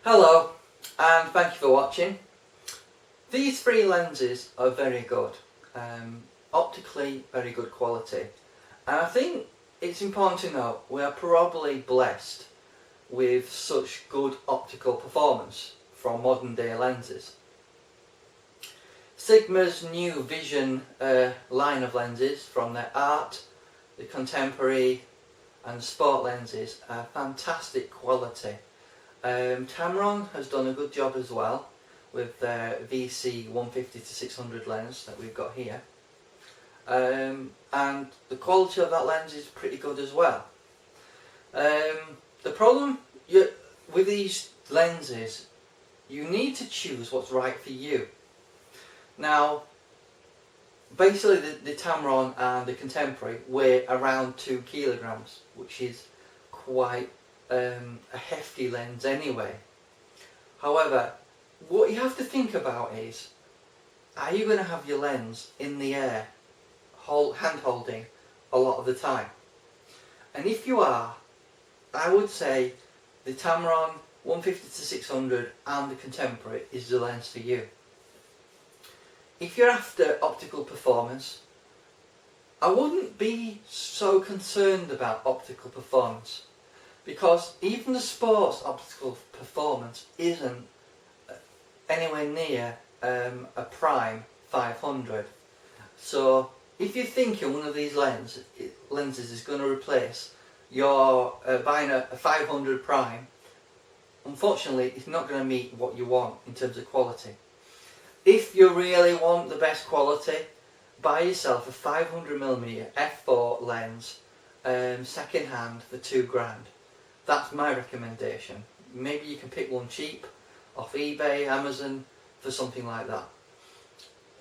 Hello, and thank you for watching. These three lenses are very good, optically very good quality, and I think it's important to note we are probably blessed with such good optical performance from modern day lenses. Sigma's new Vision line of lenses, from their art, the contemporary and sport lenses, are fantastic quality. Tamron has done a good job as well with their VC 150-600 lens that we've got here, and the quality of that lens is pretty good as well. The problem with these lenses, you need to choose what's right for you. Now, basically the Tamron and the contemporary weigh around 2 kilograms, which is quite a hefty lens anyway. However, what you have to think about is, are you going to have your lens in the air, hand holding a lot of the time? And if you are, I would say the Tamron 150-600 and the contemporary is the lens for you. If you're after optical performance, I wouldn't be so concerned about optical performance, because even the sports optical performance isn't anywhere near a prime 500. So if you're thinking one of these lenses is going to replace your buying a 500 prime, unfortunately it's not going to meet what you want in terms of quality. If you really want the best quality, buy yourself a 500mm f4 lens second hand for £2,000. That's my recommendation. Maybe you can pick one cheap off eBay, Amazon, for something like that.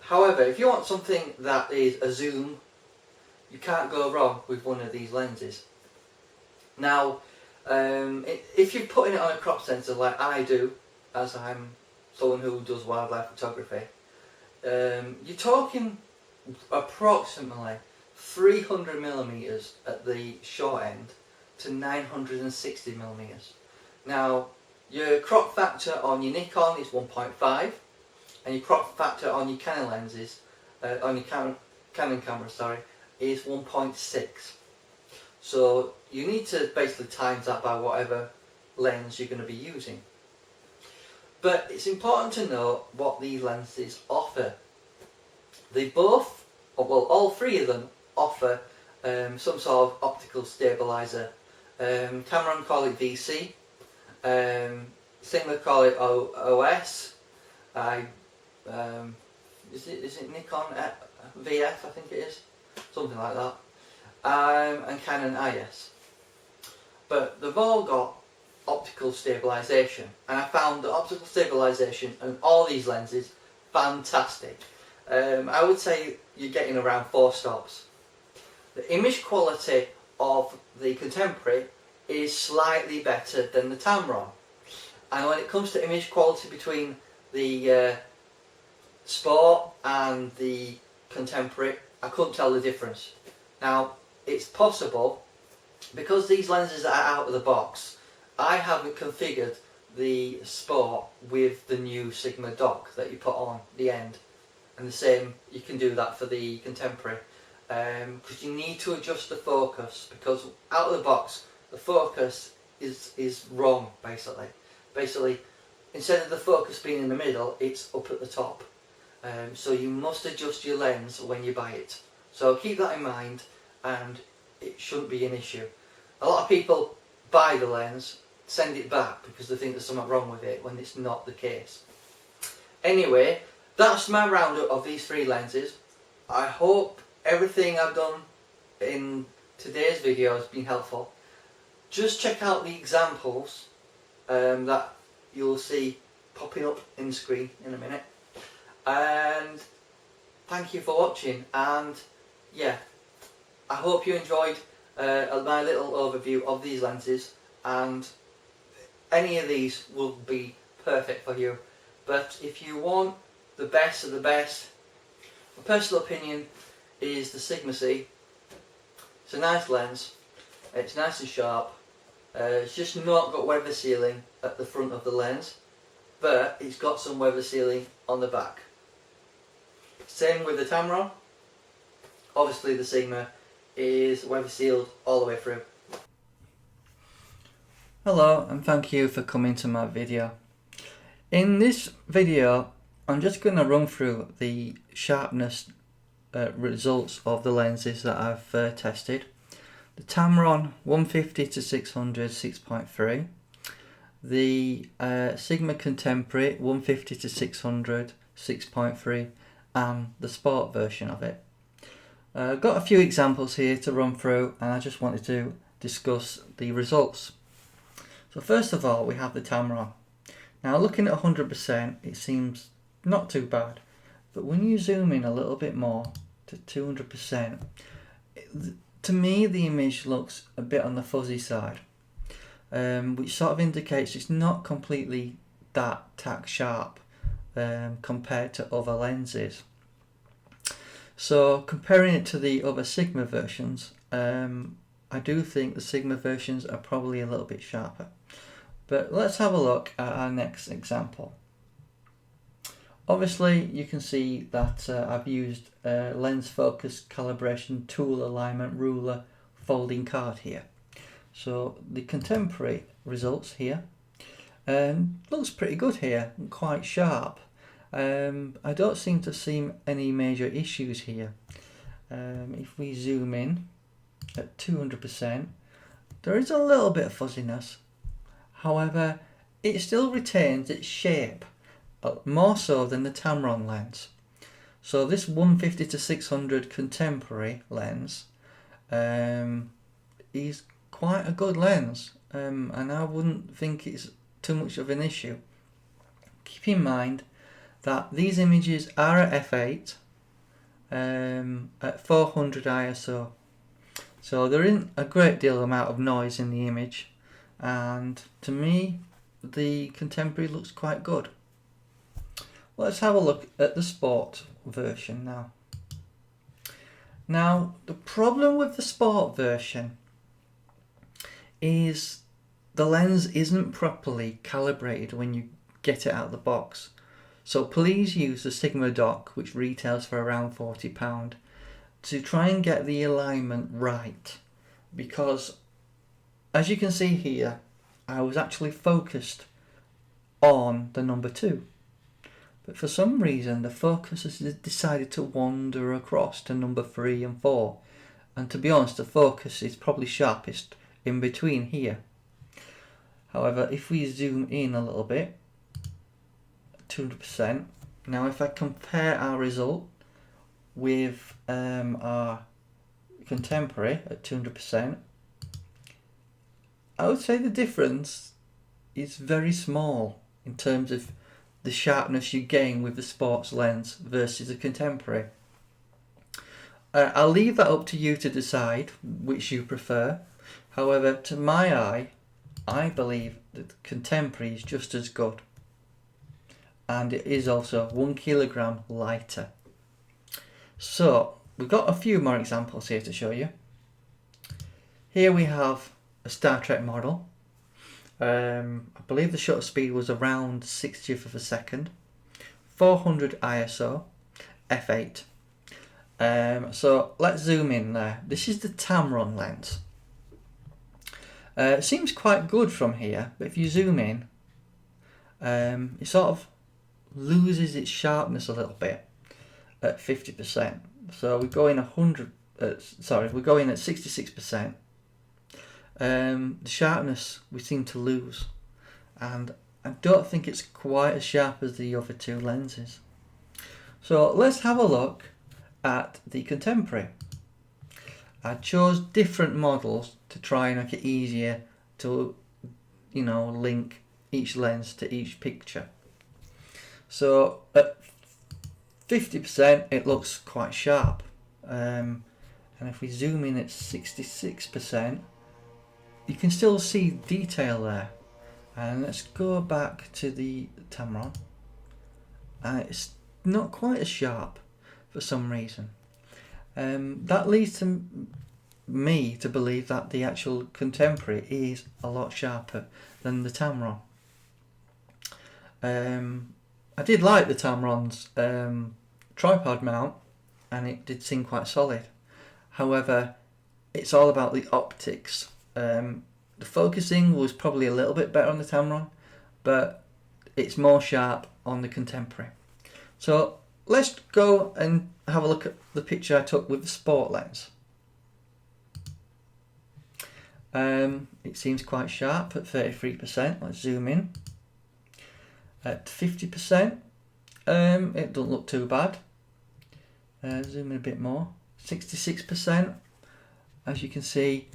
However, if you want something that is a zoom, you can't go wrong with one of these lenses. Now, if you're putting it on a crop sensor like I do, as I'm someone who does wildlife photography, you're talking approximately 300mm at the short end to 960mm. Now, your crop factor on your Nikon is 1.5, and your crop factor on your Canon lenses, on your Canon camera, sorry, is 1.6. So you need to basically times that by whatever lens you're going to be using. But it's important to know what these lenses offer. They both, well, all three of them offer some sort of optical stabilizer. Tamron call it VC, Sigma call it OS. Is it Nikon VF? I think it is, something like that. And Canon IS. But they've all got optical stabilization, and I found the optical stabilization on all these lenses fantastic. I would say you're getting around 4 stops. The image quality of the contemporary is slightly better than the Tamron, and when it comes to image quality between the sport and the contemporary, I couldn't tell the difference. Now, it's possible because these lenses are out of the box, I haven't configured the sport with the new Sigma dock that you put on the end, and the same you can do that for the contemporary, because you need to adjust the focus, because out of the box the focus is wrong basically instead of the focus being in the middle, it's up at the top. So you must adjust your lens when you buy it, so keep that in mind and it shouldn't be an issue. A lot of people buy the lens, send it back because they think there's something wrong with it, when it's not the case. Anyway, that's my roundup of these three lenses. I hope everything I've done in today's video has been helpful. Just check out the examples that you'll see popping up in the screen in a minute. And thank you for watching, and yeah, I hope you enjoyed my little overview of these lenses, and any of these will be perfect for you. But if you want the best of the best, my personal opinion is the Sigma C. It's a nice lens, it's nice and sharp, it's just not got weather sealing, at the front of the lens, but it's got some weather sealing on the back. Same with the Tamron. Obviously the Sigma is weather sealed all the way through. Hello and thank you for coming to my video. In this video I'm just going to run through the sharpness results of the lenses that I've tested. The Tamron 150 to 600 6.3, the Sigma Contemporary 150 to 600 6.3, and the sport version of it. I've got a few examples here to run through, and I just wanted to discuss the results. So first of all, we have the Tamron. Now looking at 100%, it seems not too bad, but when you zoom in a little bit more to 200%, to me the image looks a bit on the fuzzy side, which sort of indicates it's not completely that tack sharp compared to other lenses. So comparing it to the other Sigma versions, I do think the Sigma versions are probably a little bit sharper. But let's have a look at our next example. Obviously you can see that I've used lens focus calibration tool alignment ruler folding card here. So the contemporary results here looks pretty good here, quite sharp. I don't seem to see any major issues here. If we zoom in at 200%, there is a little bit of fuzziness. However, it still retains its shape, more so than the Tamron lens. So this 150 to 600 contemporary lens is quite a good lens, and I wouldn't think it's too much of an issue. Keep in mind that these images are at f8 at 400 ISO, so there isn't a great deal amount of noise in the image, and to me the contemporary looks quite good. Let's have a look at the sport version now. Now the problem with the sport version is the lens isn't properly calibrated when you get it out of the box. So please use the Sigma dock, which retails for around £40, to try and get the alignment right, because as you can see here, I was actually focused on the number 2, but for some reason the focus has decided to wander across to number 3 and 4, and to be honest, the focus is probably sharpest in between here. However, if we zoom in a little bit, 200%, now if I compare our result with our contemporary at 200%, I would say the difference is very small in terms of the sharpness you gain with the sports lens versus the contemporary. I'll leave that up to you to decide which you prefer. However, to my eye, I believe that the contemporary is just as good, and it is also 1 kilogram lighter. So we've got a few more examples here to show you. Here we have a Star Trek model. I believe the shutter speed was around 60th of a second, 400 ISO, f8. So let's zoom in there. This is the Tamron lens. It seems quite good from here, but if you zoom in, it sort of loses its sharpness a little bit at 50%. So we go in we go in at 66%. The sharpness we seem to lose, and I don't think it's quite as sharp as the other two lenses. So let's have a look at the contemporary. I chose different models to try and make it easier to, link each lens to each picture. So at 50% it looks quite sharp, and if we zoom in at 66%, you can still see detail there. And let's go back to the Tamron, and it's not quite as sharp for some reason. That leads to me to believe that the actual contemporary is a lot sharper than the Tamron. I did like the Tamron's tripod mount, and it did seem quite solid. However, it's all about the optics. The focusing was probably a little bit better on the Tamron, but it's more sharp on the Contemporary. So let's go and have a look at the picture I took with the sport lens. It seems quite sharp at 33%. Let's zoom in. At 50%, it doesn't look too bad. Zoom in a bit more. 66%. As you can see,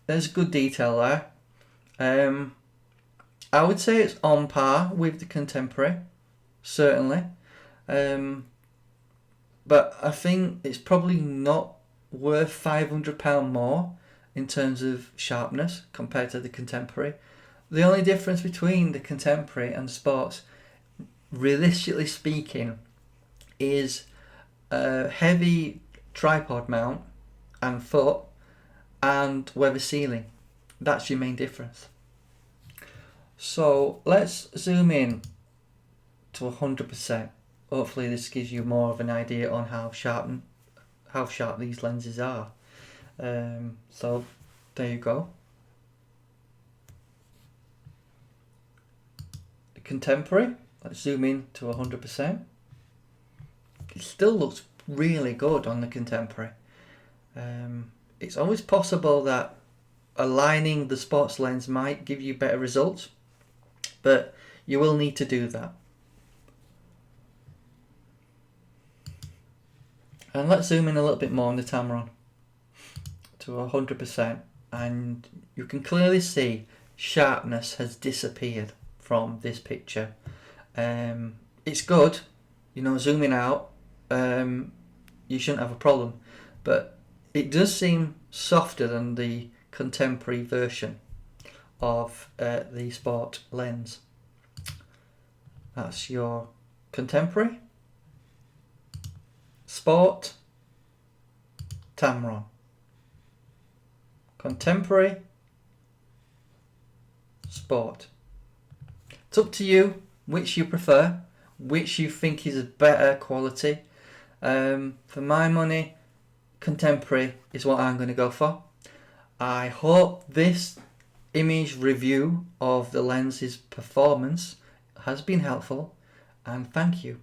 there's good detail there. I would say it's on par with the Contemporary, certainly. But I think it's probably not worth £500 more in terms of sharpness compared to the Contemporary. The only difference between the Contemporary and Sports, realistically speaking, is a heavy tripod mount and foot and weather sealing. That's your main difference. So let's zoom in to 100%. Hopefully this gives you more of an idea on how sharp these lenses are. So there you go. The Contemporary, let's zoom in to 100%. It still looks really good on the Contemporary. It's always possible that aligning the sports lens might give you better results, but you will need to do that. And let's zoom in a little bit more on the Tamron to 100%, and you can clearly see sharpness has disappeared from this picture. It's good, zooming out, you shouldn't have a problem, but it does seem softer than the Contemporary version of the sport lens. That's your Contemporary, Sport, Tamron. Contemporary, Sport. It's up to you which you prefer, which you think is a better quality. For my money, Contemporary is what I'm going to go for. I hope this image review of the lens's performance has been helpful, and thank you.